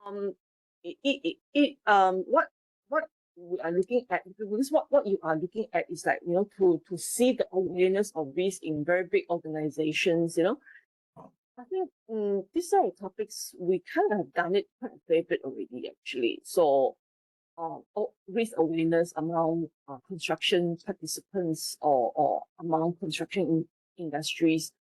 um, what we are looking at, because what you are looking at is like, to see the awareness of risk in very big organizations, I think these sort of topics, we kind of have done it quite a fair bit already, actually. So, risk awareness among construction participants, or among construction industries,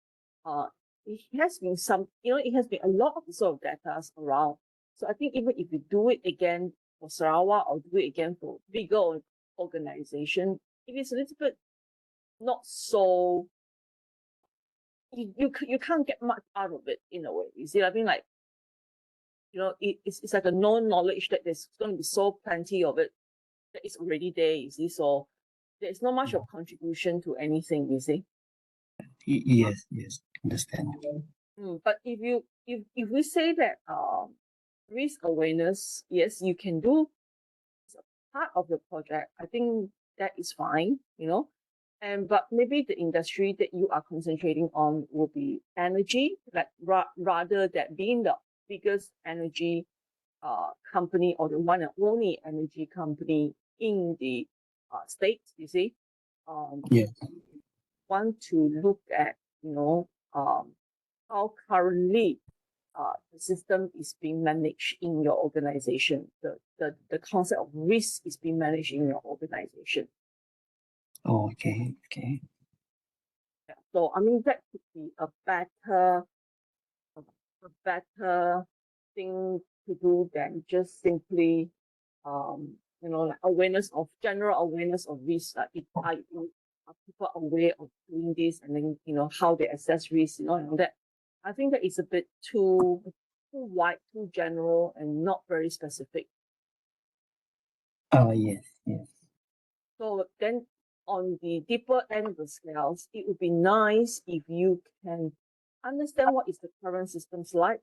uh, it has been it has been a lot of sort of data around. So I think even if you do it again for Sarawak or do it again for bigger organization, it is a little bit not so, you can't get much out of it in a way. You see, I mean, like, it's like a known knowledge that there's going to be so plenty of it that is already there, you see. So there's not much of contribution to anything, you see. Yes, understand. But if we say that risk awareness, yes, you can do as a part of the project, I think that is fine, but maybe the industry that you are concentrating on will be energy, like rather than being the biggest energy company or the one and only energy company in the state, you see. Yes. Want to look at, how currently the system is being managed in your organization. The concept of risk is being managed in your organization. Oh, okay. Yeah. So I mean, that could be a better thing to do than just simply like general awareness of risk. Like, are people aware of doing this, and then how they assess risk, and that. I think that is a bit too wide, too general, and not very specific. Yes. So then, on the deeper end of the scales, it would be nice if you can understand what is the current systems like,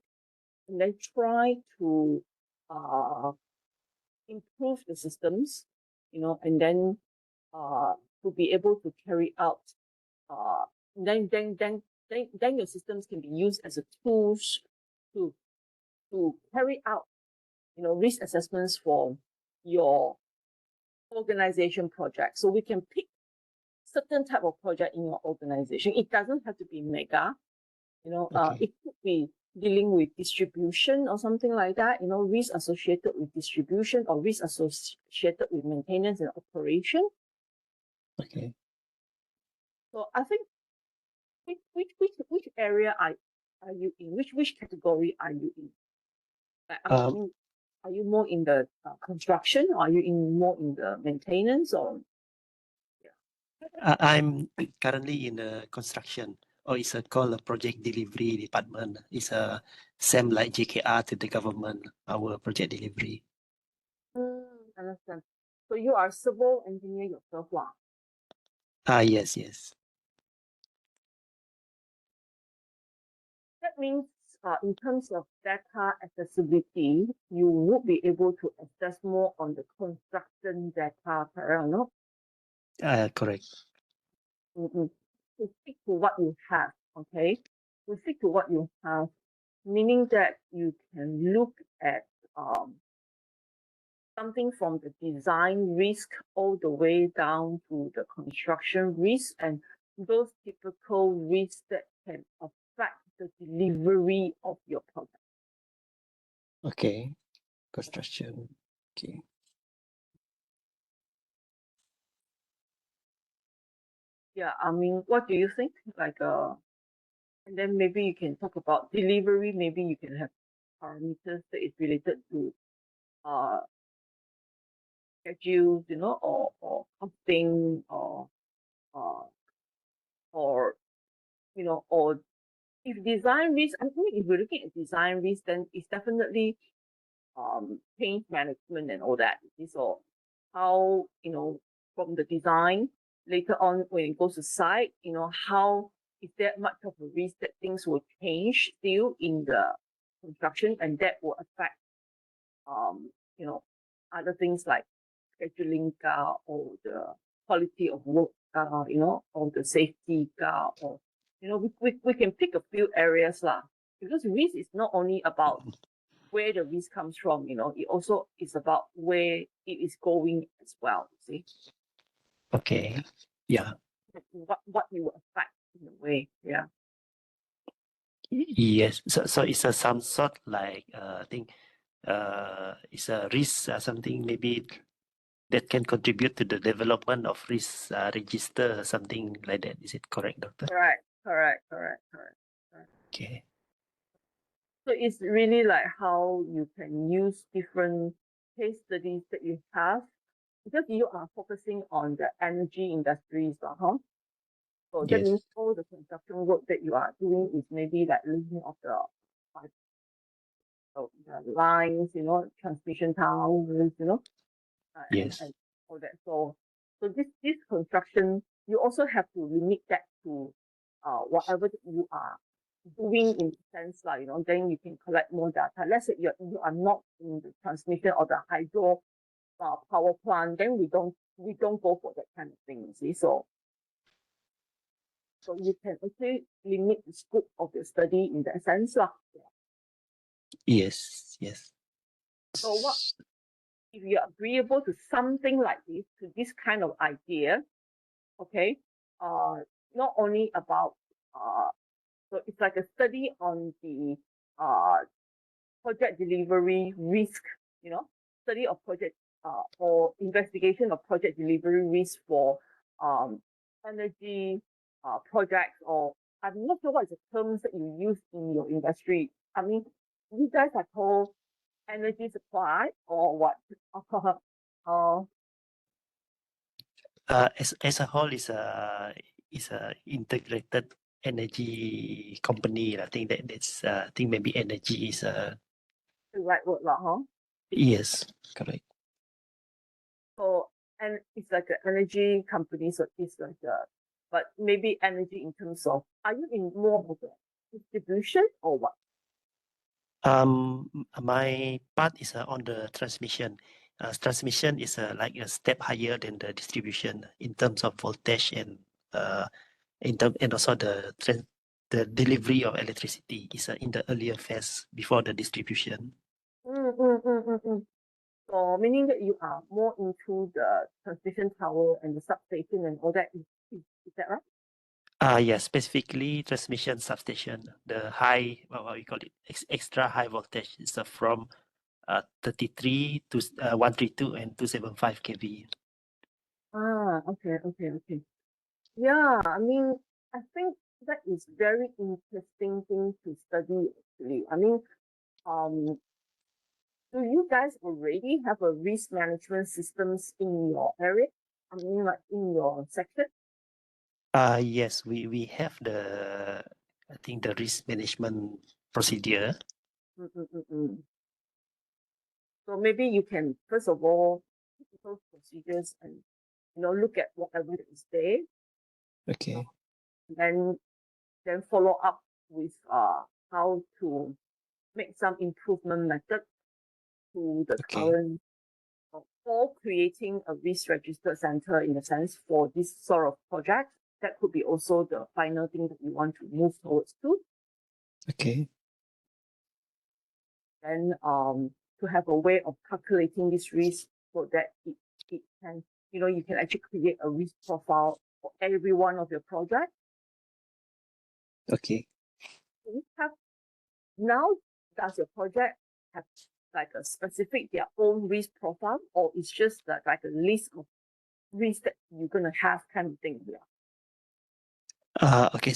and then try to improve the systems, and then to be able to carry out, then your systems can be used as a tools to carry out, risk assessments for your organization project. So we can pick certain type of project in your organization. It doesn't have to be mega, Okay. it could be dealing with distribution or something like that, risk associated with distribution or risk associated with maintenance and operation. Okay. So I think which area are you in? Which category are you in? Like, are you more in the construction, or are you more in the maintenance, or? I'm currently in the construction, or it's called a project delivery department. It's same like JKR to the government, our project delivery. Understand. So you are civil engineer yourself, lah? Yes. That means, in terms of data accessibility, you would be able to access more on the construction data, no? Correct. To stick to what you have, okay? To stick to what you have, meaning that you can look at something from the design risk all the way down to the construction risk, and those typical risks that can affect the delivery of your product. Okay. Construction. Okay. Yeah, I mean, what do you think? Like, and then maybe you can talk about delivery. Maybe you can have parameters that is related to schedules, or costing, or or if design risk. I think if we're looking at design risk, then it's definitely change management and all that. So how, from the design later on when it goes to site, how is there much of a risk that things will change still in the construction, and that will affect other things like scheduling or the quality of work or the safety or we can pick a few areas lah, because risk is not only about where the risk comes from, it also is about where it is going as well, see? Okay. Yeah. What you will affect in a way, yeah. Yes. So it's a some sort like I think it's a risk something maybe that can contribute to the development of risk register or something like that. Is it correct, Doctor? Correct. Okay. So it's really like how you can use different case studies that you have, because you are focusing on the energy industries, huh? So that Yes. means all the construction work that you are doing is maybe like linking of the lines, transmission towers, Yes. and all that. So this construction, you also have to limit that to whatever that you are doing in the sense like, then you can collect more data. Let's say you are not in the transmission or the hydro power plant, then we don't go for that kind of thing, you see. So you can actually limit the scope of the study in that sense. Yes. Yes. So what if you're agreeable to something like this, to this kind of idea, okay? Not only about so it's like a study on the project delivery risk, study of project or investigation of project delivery risk for energy projects, or I'm not sure what is the terms that you use in your industry. I mean, you guys are called energy supply or what? uh, As a whole is a integrated energy company. I think that's I think maybe energy is a the right word, huh? yes, correct. So, and it's like an energy company, so it's like but maybe energy in terms of, are you in more of the distribution or what? My part is on the transmission. Transmission is like a step higher than the distribution in terms of voltage and and also the delivery of electricity is in the earlier phase before the distribution. So meaning that you are more into the transmission tower and the substation and all that. Is that right? Yeah, specifically transmission substation, the high, what we call it, extra high voltage is from 33 to 132 and 275 kV. Okay. Yeah, I mean, I think that is very interesting thing to study actually. I mean, do you guys already have a risk management systems in your area? I mean, like in your section? Yes, we have I think the risk management procedure. So maybe you can first of all those procedures and look at whatever is there, Okay. then follow up with how to make some improvement method to the Okay. current, or creating a risk register center in a sense for this sort of project. That could be also the final thing that you want to move towards to. Okay. Then to have a way of calculating this risk so that it can, you can actually create a risk profile for every one of your projects. Okay. Now, does your project have like a specific their own risk profile, or it's just like a list of risks that you're gonna have kind of thing here? Okay.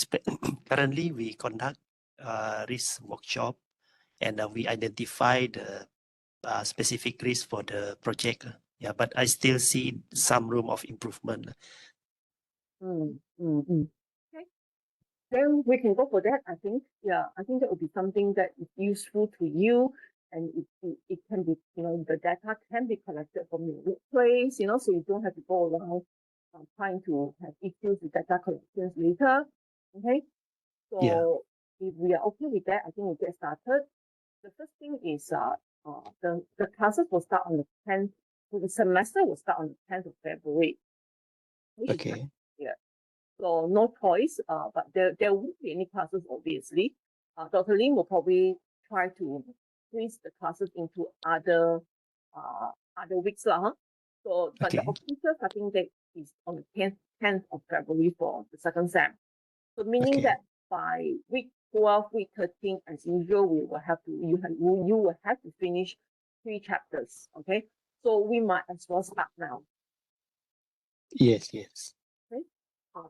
Currently, we conduct risk workshop, and we identify the specific risk for the project. Yeah, but I still see some room of improvement. Okay, then we can go for that. I think, I think that would be something that is useful to you, and it can be, the data can be collected from your workplace, so you don't have to go around trying to have issues with data collections later. Okay, so Yeah. if we are okay with that, I think we'll get started. The first thing is the classes will start on the 10th. So the semester will start on the 10th of February. Okay. Yeah. So no choice, but there won't be any classes, obviously. Dr. Lim will probably try to squeeze the classes into other weeks lah. Huh? So, but the Okay. official starting date is on the 10th of February for the second sem. So meaning Okay. that by week 12, week 13, as usual, you will have to finish 3 chapters. Okay. So we might as well start now. Yes, yes. Okay.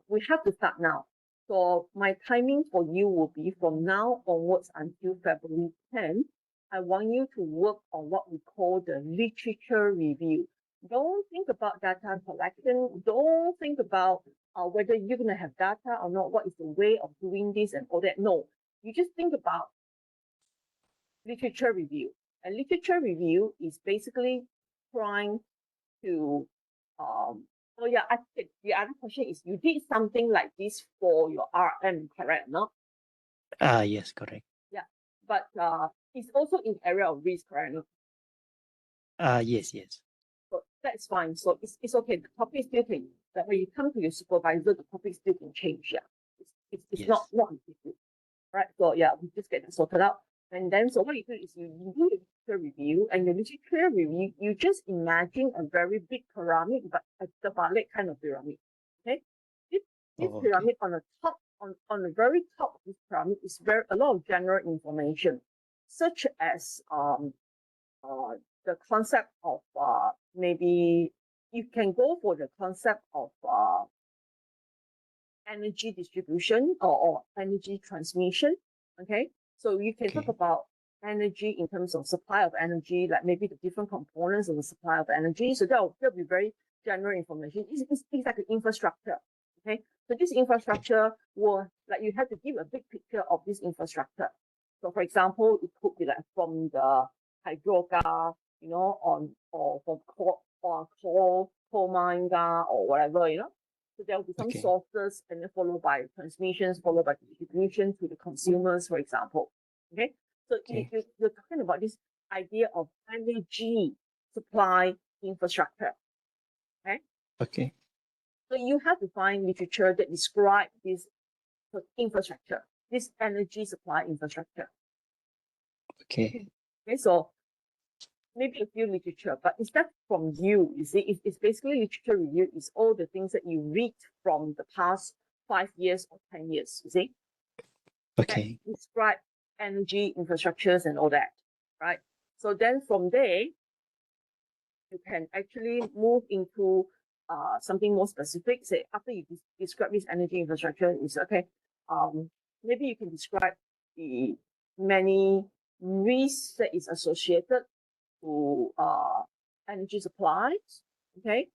We have to start now. So my timing for you will be from now onwards until February 10. I want you to work on what we call the literature review. Don't think about data collection. Don't think about whether you're going to have data or not, what is the way of doing this and all that. No, you just think about literature review. And literature review is basically trying to, oh yeah, I think the other question is you did something like this for your RM, correct? No? Yes, correct. Yeah, but it's also in area of risk, correct? No? Yes, yes. So that's fine. So it's okay. The topic still can, that when you come to your supervisor, the topic still can change. Yeah, it's Yes. not an issue, right? So yeah, we just get that sorted out. And then so what you do is you do the literature review, and your literature review, you just imagine a very big pyramid, but a terbalik kind of pyramid. Okay, this Oh, okay. pyramid on the top, on the very top of this pyramid is a lot of general information, such as the concept of maybe you can go for the concept of energy distribution or energy transmission. Okay, so you can talk Okay. about energy in terms of supply of energy, like maybe the different components of the supply of energy. So that'll be very general information. It's like an infrastructure. Okay, so this infrastructure will, like, you have to give a big picture of this infrastructure. So for example, it could be like from the hydro gas, you know, or from coal mine gas or whatever, you know. So there will be some Okay. sources, and then followed by transmissions, followed by distribution to the consumers, for example. Okay, so Okay. you're talking about this idea of energy supply infrastructure. Okay. So you have to find literature that describe this infrastructure, this energy supply infrastructure. Okay. Okay, so maybe a few literature, but it's not from you. You see, it's basically literature review. It's all the things that you read from the past 5 years or 10 years. You see, Okay. that describe energy infrastructures and all that, right? So then from there, you can actually move into something more specific. Say after you describe this energy infrastructure, is okay. Maybe you can describe the many risks that is associated to energy supplies. Okay,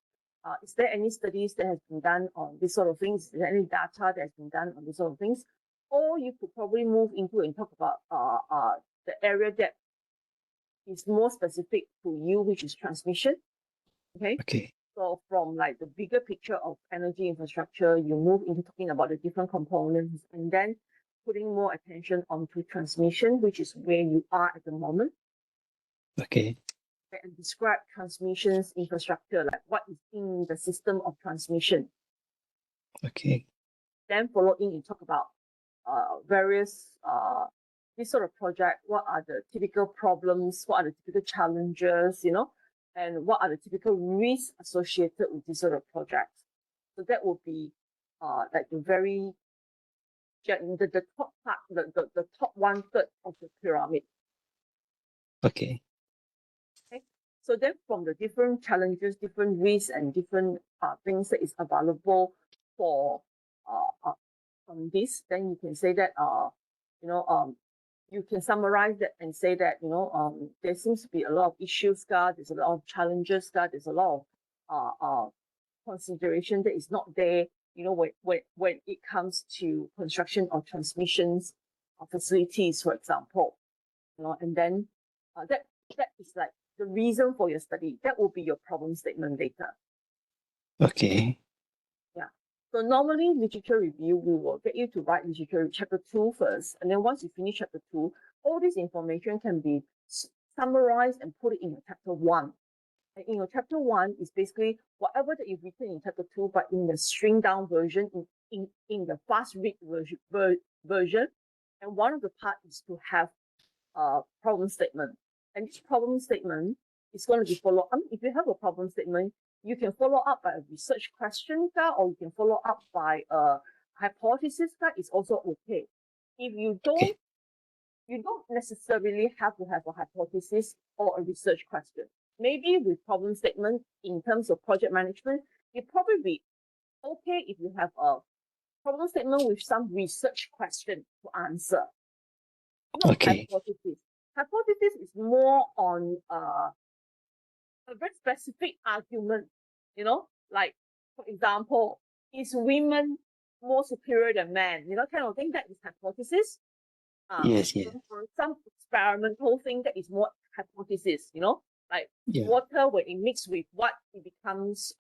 is there any studies that has been done on this sort of things? Is there any data that has been done on this sort of things? Or you could probably move into and talk about the area that is more specific to you, which is transmission. Okay. Okay. So from like the bigger picture of energy infrastructure, you move into talking about the different components, and then putting more attention onto transmission, which is where you are at the moment. Okay. And describe transmissions infrastructure, like what is in the system of transmission. Okay. Then follow in and talk about various this sort of project. What are the typical problems? What are the typical challenges? You know, and what are the typical risks associated with this sort of project? So that would be like the very the top part, the top 1/3 of the pyramid. Okay. Okay. So then from the different challenges, different risks, and different things that is available for on this, then you can say that you know you can summarize that and say that, you know, there seems to be a lot of issues, there's a lot of challenges, there's a lot of consideration that is not there, you know, when it comes to construction or transmissions of facilities, for example, you know, and then that is like the reason for your study. That will be your problem statement later. Okay. Yeah. So normally literature review, we will get you to write literature chapter 2 first, and then once you finish chapter 2, all this information can be summarized and put it in your chapter 1. And in your chapter 1 is basically whatever that you've written in chapter 2, but in the string down version, in the fast read version. And one of the part is to have problem statement. And each problem statement is going to be followed. If you have a problem statement, you can follow up by a research question, or you can follow up by a hypothesis. That is also okay. If you don't, you don't necessarily have to have a hypothesis or a research question. Maybe with problem statement in terms of project management, it probably be okay if you have a problem statement with some research question to answer. Not hypothesis. Hypothesis is more on a very specific argument, you know, like, for example, is women more superior than men? You know, kind of thing. That is hypothesis. Yes. For some experimental thing, that is more hypothesis, you know, like water when it mixes with what, it becomes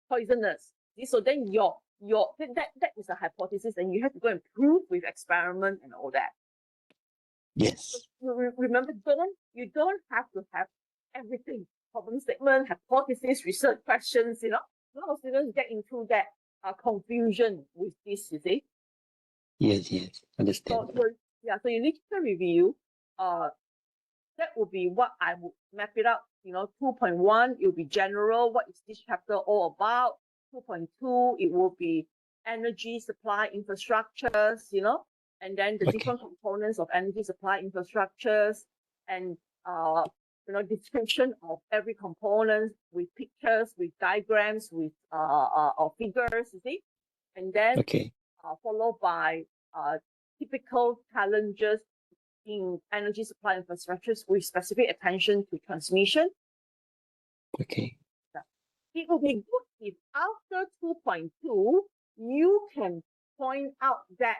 poisonous. So then that is a hypothesis, and you have to go and prove with experiment and all that. Yes. So remember, you don't have to have everything. Problem statement, hypothesis, research questions, you know. A lot of students get into that confusion with this, you see. Yes, understand. So your literature review, that would be what I would map it up. You know, 2.1, it will be general. What is this chapter all about? 2.2, it will be energy supply infrastructures, you know, and then the different components of energy supply infrastructures, and you know, description of every component with pictures, with diagrams, with figures, you see, and then followed by typical challenges in energy supply infrastructures with specific attention to transmission. It will be good if after 2.2, you can point out that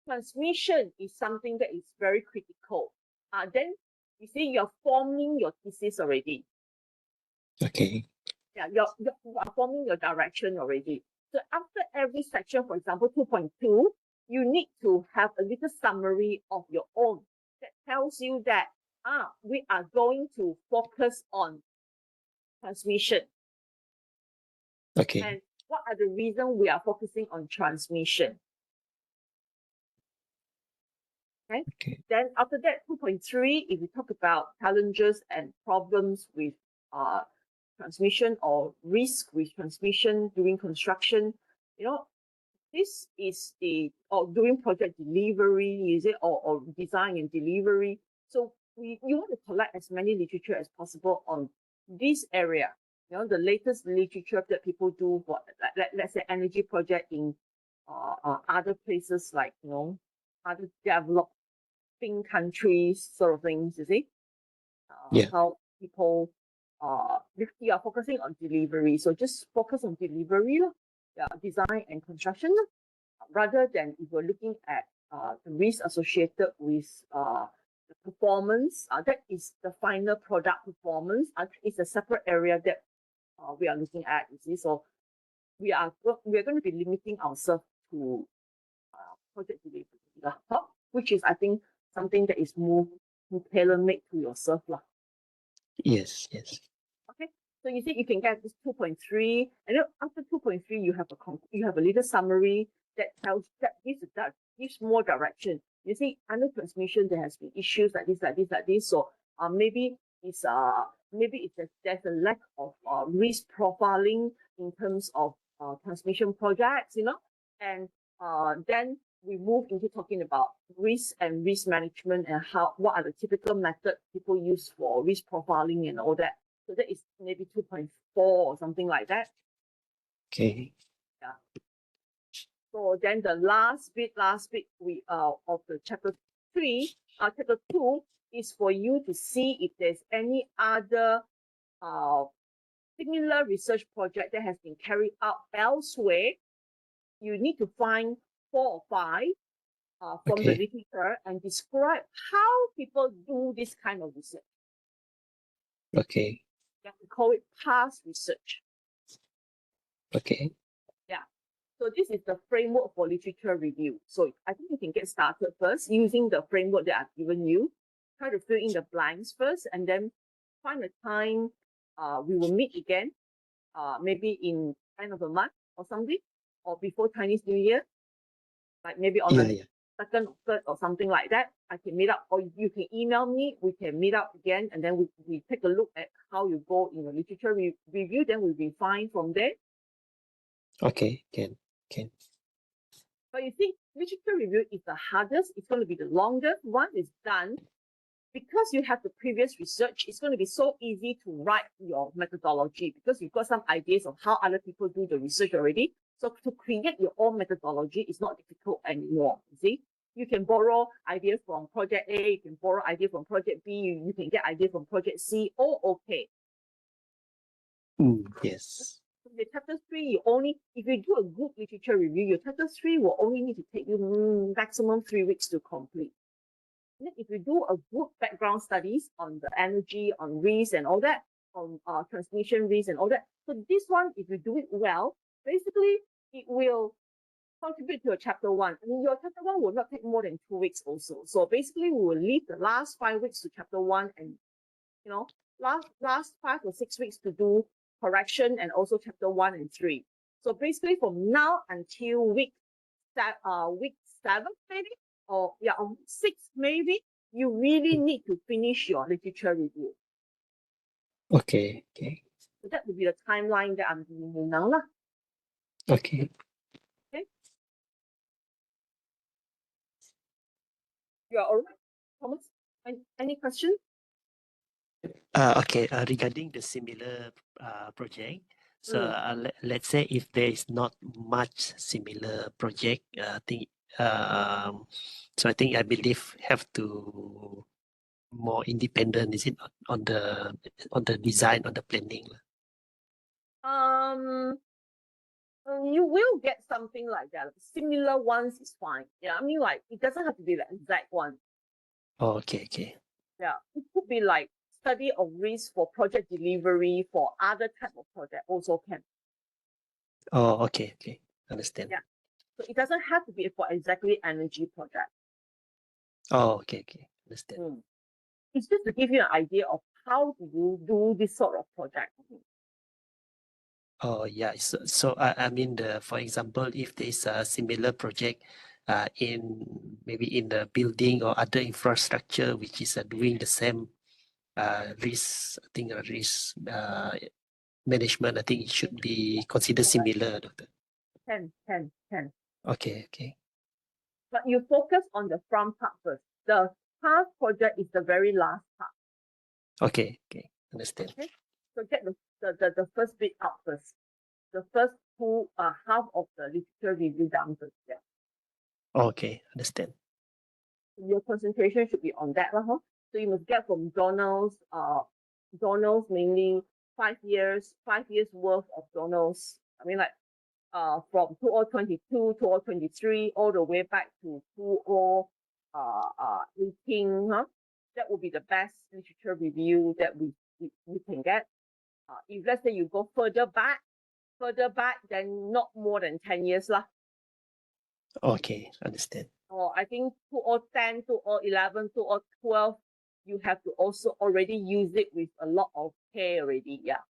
transmission is something that is very critical. Then you see you're forming your thesis already. Yeah, you are forming your direction already. So after every section, for example, 2.2, you need to have a little summary of your own that tells you that we are going to focus on transmission. And what are the reasons we are focusing on transmission? Then after that, 2.3, if we talk about challenges and problems with transmission or risk with transmission during construction, you know, this is doing project delivery, is it, or design and delivery. So you want to collect as many literature as possible on this area. You know, the latest literature that people do for, let's say, energy project in other places, like, you know, other developing countries, sort of things, you see. How people you are focusing on delivery, so just focus on delivery, design and construction, rather than if you're looking at the risk associated with the performance. That is the final product performance. It's a separate area that we are looking at, you see. So we are going to be limiting ourselves to project delivery, which is, I think, something that is more tailor-made to yourself. Yes. Okay, so you see, you can get this 2.3, and then after 2.3, you have a little summary that gives more direction. You see, under transmission, there has been issues like this. So maybe there's a lack of risk profiling in terms of transmission projects, you know, and then we move into talking about risk and risk management, and what are the typical methods people use for risk profiling and all that. So that is maybe 2.4 or something like that. Yeah. So then the last bit we of the chapter 2 is for you to see if there's any other similar research project that has been carried out elsewhere. You need to find 4 or 5 from the literature and describe how people do this kind of research. Yeah, we call it past research. Yeah. So this is the framework for literature review. So I think you can get started first using the framework that I've given you. Try to fill in the blanks first, and then find a time we will meet again, maybe in end of the month or something, or before Chinese New Year, like maybe on the 2nd or 3rd or something like that. I can meet up, or you can email me, we can meet up again, and then we take a look at how you go in the literature review, then we refine from there. Okay, can. But you think literature review is the hardest, it's going to be the longest. Once it's done, because you have the previous research, it's going to be so easy to write your methodology because you've got some ideas of how other people do the research already. So to create your own methodology is not difficult anymore. You see, you can borrow ideas from project A, you can borrow ideas from project B, you can get ideas from project C, all okay. Yes. The chapter 3, you only, if you do a good literature review, your chapter 3 will only need to take you maximum 3 weeks to complete. And then if you do a good background studies on the energy, on risk and all that, on transmission risk and all that. So this one, if you do it well, basically it will contribute to your chapter 1. I mean, your chapter 1 will not take more than 2 weeks also. So basically we will leave the last 5 weeks to chapter 1 and, you know, last 5 or 6 weeks to do correction and also chapter 1 and 3. So basically from now until week 7 maybe, or yeah, on 6 maybe, you really need to finish your literature review. Okay. So that would be the timeline that I'm doing now lah. Okay. You're all right, Thomas? Any questions? Okay. Regarding the similar project, so let's say if there is not much similar project, I think I believe have to more independent. Is it on the design, on the planning? You will get something like that. Similar ones is fine. Yeah, I mean, like, it doesn't have to be the exact one. Oh, okay. Yeah, it could be like study of risk for project delivery for other type of project also can. Oh, okay. Understand. Yeah. So it doesn't have to be for exactly energy project. Oh, okay. Understand. It's just to give you an idea of how do you do this sort of project. Oh, yeah. So I mean, for example, if there is a similar project in maybe in the building or other infrastructure which is doing the same risk, I think risk management, I think it should be considered similar, Doctor. Can. Okay. But you focus on the front part first. The half project is the very last part. Okay. Understand. Okay? So get the first bit out first. The first half of the literature review done first. Yeah. Okay, understand. Your concentration should be on that. So you must get from journals, mainly 5 years worth of journals. I mean, like from 2022, 2023, all the way back to 2018. That would be the best literature review that we can get. If let's say you go further back, then not more than 10 years lah. Okay, understand. Or I think 2010, 2011, 2012, you have to also already use it with a lot of care already. Yeah.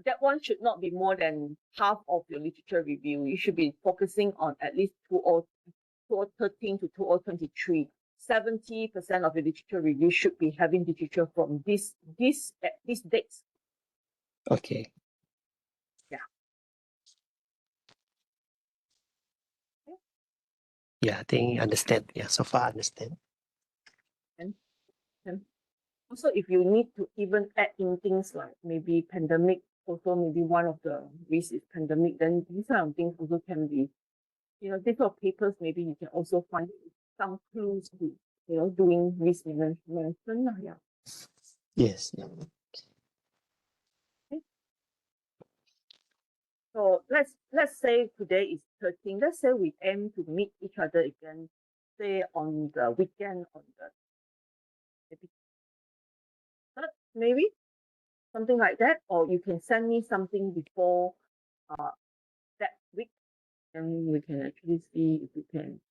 That one should not be more than half of your literature review. You should be focusing on at least 2013 to 2023. 70% of your literature review should be having literature from these dates. Okay. Yeah, I think understand. Yeah, so far understand. And also, if you need to even add in things like maybe pandemic, also maybe one of the risks is pandemic, then these kind of things also can be, these sort of papers, maybe you can also find some clues to, doing risk management. Yeah. Yes. Okay. So let's say today is 13. Let's say we aim to meet each other again, say on the weekend, on the maybe something like that, or you can send me something before that week, and we can actually see if we can.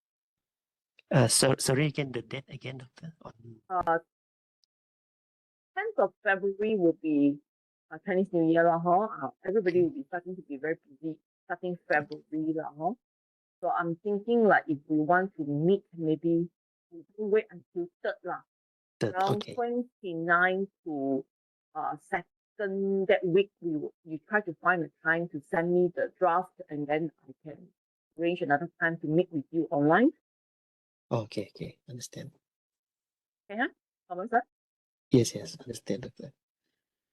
Sorry again, the date again, Doctor. On 10th of February will be Chinese New Year lah. Everybody will be starting to be very busy starting February lah. So I'm thinking like if we want to meet, maybe we don't wait until third lah. Third, Around okay. 29 to second that week, you try to find a time to send me the draft, and then I can arrange another time to meet with you online. Okay, okay, understand. Okay, huh? Thomas, sir? Yes, yes, understand, doctor.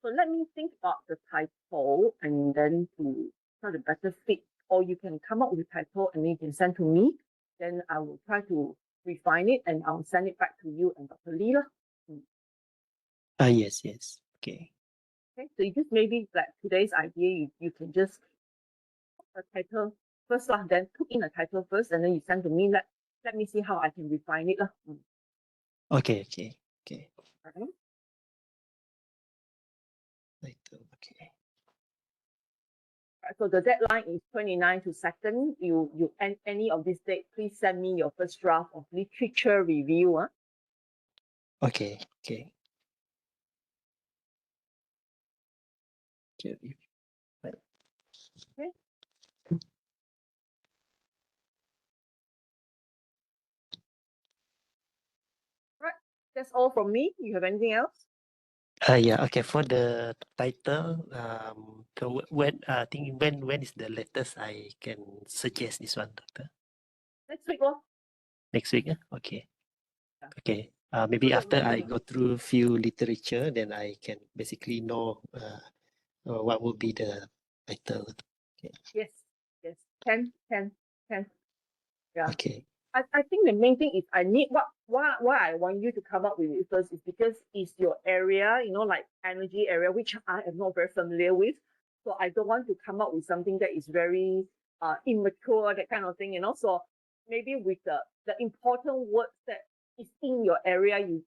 So let me think about the title and then to try to better fit, or you can come up with a title and then you can send to me. Then I will try to refine it and I'll send it back to you and Dr. Lee lah. Yes, yes, okay. Okay, so you just maybe like today's idea, you can just put a title first lah, then put in a title first and then you send to me. Let me see how I can refine it lah. Okay, okay, okay. Alright. Title, okay. So the deadline is 29 to 2nd. You any of this date, please send me your first draft of literature review. Okay, okay. Okay. Okay. Right. That's all from me. You have anything else? Yeah, okay. For the title, so when I think when is the latest I can suggest this one, doctor? Next week, oh. Next week, yeah? Okay. Yeah. Okay. Maybe So after I go through few literature, then I can basically know what would be the title. Okay. yes, yes, 10. Yeah. Okay. I think the main thing is I need why I want you to come up with it first is because it's your area, like energy area, which I am not very familiar with. So I don't want to come up with something that is very immature, that kind of thing. So maybe with the important words that is in your area, you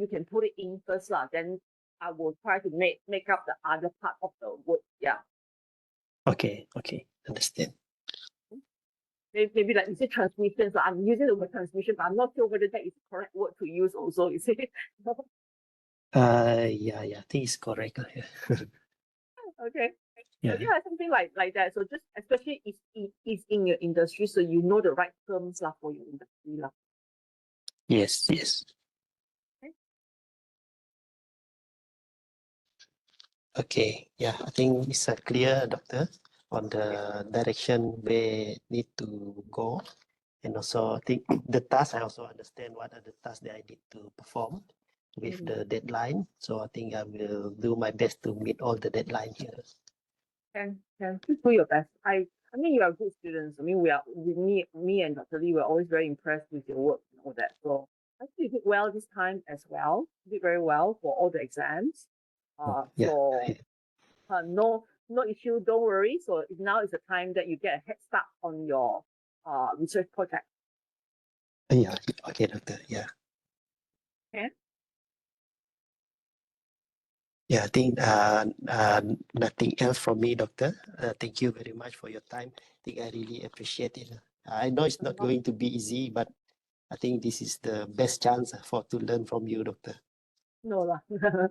can put it in first lah. Then I will try to make up the other part of the word. Yeah. Okay. Okay. Understand. Maybe like you say transmission, so I'm using the word transmission, but I'm not sure whether that is the correct word to use also, you see. Yeah, I think it's correct. Okay. Yeah. So yeah, something like that. So just especially if it's in your industry, so you know the right terms lah for your industry lah. Yes, yes. Okay. Yeah, I think it's clear, doctor, on the direction we need to go. And also, I think the task, I also understand what are the tasks that I need to perform with the deadline. So I think I will do my best to meet all the deadline here. Can please do your best. I mean you are good students. I mean me and Dr. Lee were always very impressed with your work and all that. So I think you did well this time as well. You did very well for all the exams. Yeah. So no issue, don't worry. So now is the time that you get a head start on your research project. Yeah. Okay, doctor. Yeah. Okay. Yeah, I think nothing else from me, doctor. Thank you very much for your time. I think I really appreciate it. I know it's not going to be easy, but I think this is the best chance for to learn from you, doctor. No lah. Yeah.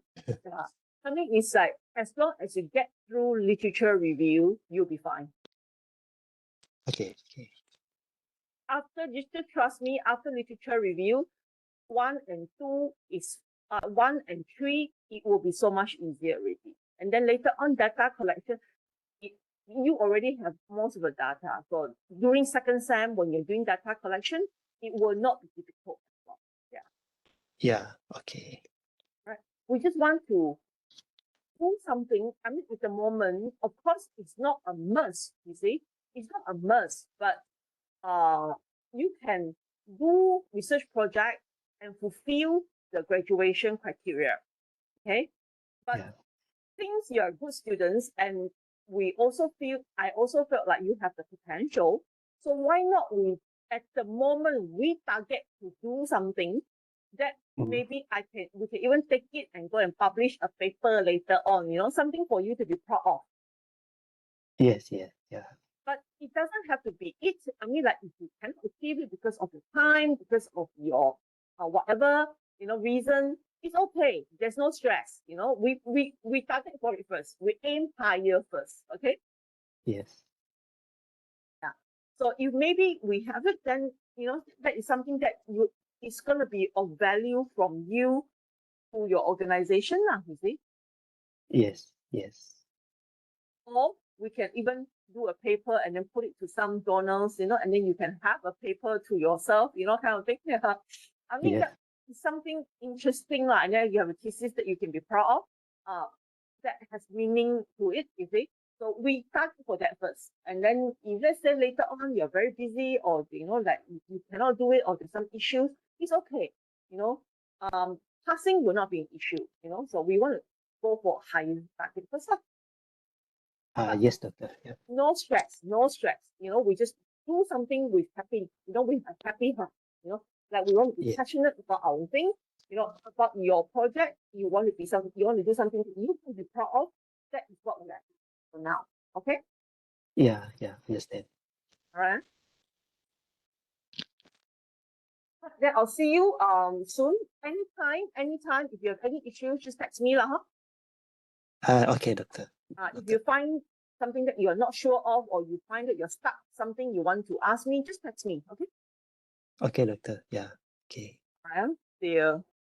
I mean, it's like as long as you get through literature review, you'll be fine. Okay. Okay. After just trust me, after literature review, 1 and 2 is 1 and 3, it will be so much easier already. And then later on, data collection, you already have most of the data. So during second sem, when you're doing data collection, it will not be difficult as well. Yeah. Yeah. Okay. Right. We just want to do something. I mean, at the moment, of course, it's not a must. You see, it's not a must, but you can do research project and fulfill the graduation criteria. Okay, but since you are good students and I also felt like you have the potential. So why not at the moment we target to do something that maybe we can even take it and go and publish a paper later on, something for you to be proud of. Yes, yeah. But it doesn't have to be it. I mean, like if you cannot achieve it because of the time, because of your whatever, reason, it's okay. There's no stress. We target for it first. We aim higher first. Okay. Yes. Yeah. So if maybe we have it, then that is something that it's gonna be of value from you to your organization, lah, you see. Yes, yes. Or we can even do a paper and then put it to some donors, and then you can have a paper to yourself, kind of thing. Yeah. I mean, Yeah. that is something interesting, and then you have a thesis that you can be proud of, that has meaning to it, you see. So we start for that first. And then if let's say later on you're very busy or like you cannot do it or there's some issues, it's okay. Passing will not be an issue, so we want to go for higher target first. Yes, doctor. Yeah. No stress, no stress. We just do something with happy, with a happy heart. Like we want to be Yeah. passionate about our thing, about your project. You want to do something that you can be proud of. That is what we are for now. Okay? Yeah, understand. All right. Then I'll see you soon. Anytime. If you have any issues, just text me, lah. Okay, doctor. If you find something that you're not sure of, or you find that you're stuck, something you want to ask me, just text me. Okay? Okay, doctor. Yeah. Okay. All right. See you.